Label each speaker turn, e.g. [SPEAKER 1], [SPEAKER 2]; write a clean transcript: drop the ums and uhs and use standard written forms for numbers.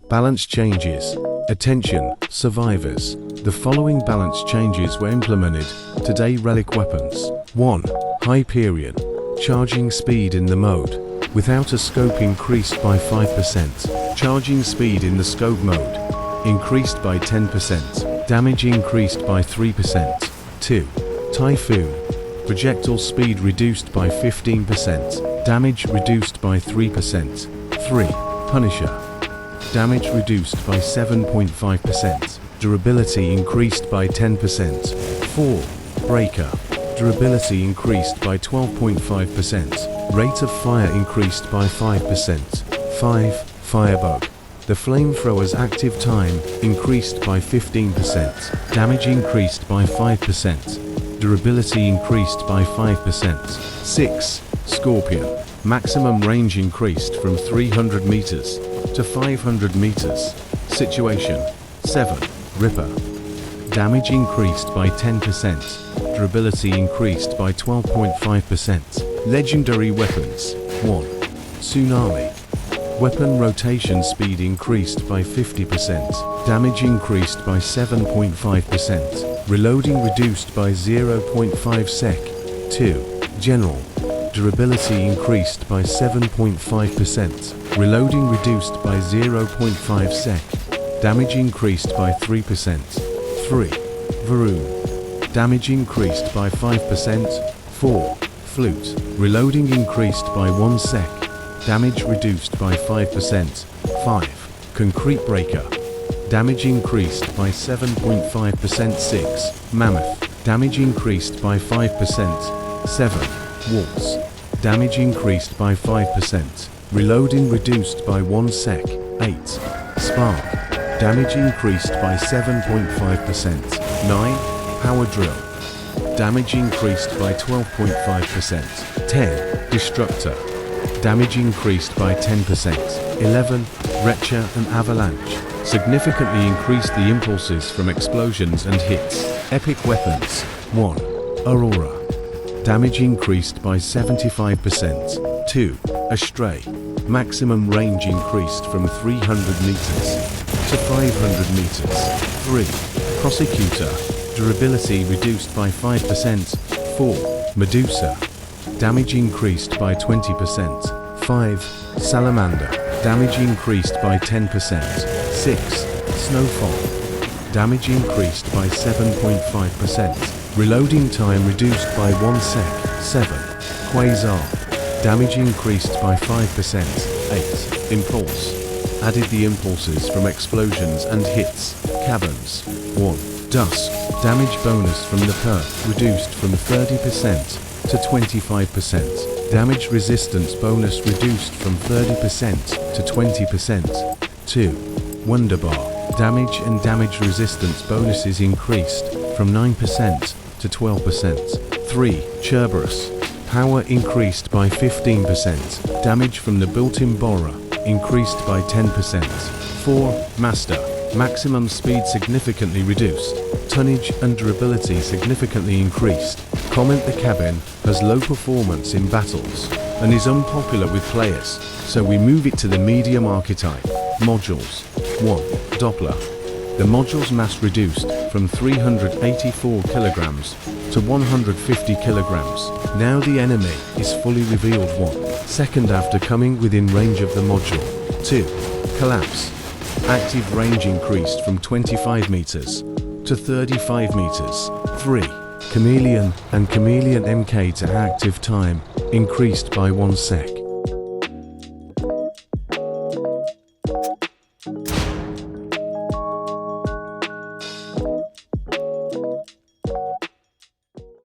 [SPEAKER 1] Balance changes. Attention, survivors. The following balance changes were implemented. Today relic weapons. 1. Hyperion. Charging speed in the mode. Without a scope increased by 5%. Charging speed in the scope mode. Increased by 10%. Damage increased by 3%. 2. Typhoon. Projectile speed reduced by 15%. Damage reduced by 3%. 3. Punisher. Damage reduced by 7.5%. Durability increased by 10%. 4. Breaker. Durability increased by 12.5%. Rate of fire increased by 5%. 5. Firebug. The flamethrower's active time increased by 15%. Damage increased by 5%. Durability increased by 5%. 6. Scorpion. Maximum range increased from 300 meters to 500 meters. Situation. 7. Ripper. Damage increased by 10%. Durability increased by 12.5%. Legendary weapons. 1. Tsunami. Weapon rotation speed increased by 50%. Damage increased by 7.5%. Reloading reduced by 0.5 sec. 2. General. Durability increased by 7.5%. Reloading reduced by 0.5 sec. Damage increased by 3%. 3. Varun. Damage increased by 5%. 4. Flute. Reloading increased by 1 sec. Damage reduced by 5%. 5. Concrete Breaker. Damage increased by 7.5%. 6. Mammoth. Damage increased by 5%. 7. Waltz. Damage increased by 5%. Reloading reduced by 1 sec. 8. Spark. Damage increased by 7.5%. 9. Power Drill. Damage increased by 12.5%. 10. Destructor. Damage increased by 10%. 11. Retcher and Avalanche. Significantly increased the impulses from explosions and hits. Epic weapons. 1. Aurora. Damage increased by 75%. 2. Astray. Maximum range increased from 300 meters to 500 meters. 3. Prosecutor. Durability reduced by 5%. 4. Medusa. Damage increased by 20%. 5. Salamander. Damage increased by 10%. 6. Snowfall. Damage increased by 7.5%. Reloading time reduced by 1 sec. 7. Quasar. Damage increased by 5%. 8. Impulse. Added the impulses from explosions and hits. Caverns. 1. Dusk. Damage bonus from the perk reduced from 30% to 25%. Damage resistance bonus reduced from 30% to 20%. 2. Wonderbar. Damage and damage resistance bonuses increased from 9% to 12%. 3. Cerberus. Power increased by 15%. Damage from the built-in borer increased by 10%. 4. Master. Maximum speed significantly reduced. Tonnage and durability significantly increased. Comment: the cabin has low performance in battles and is unpopular with players, so we move it to the medium archetype. Modules. 1. Doppler. The module's mass reduced from 384 kilograms to 150 kilograms. Now the enemy is fully revealed 1 second after coming within range of the module. 2. Collapse. Active range increased from 25 meters to 35 meters. 3. Chameleon and Chameleon MK to active time increased by 1 sec.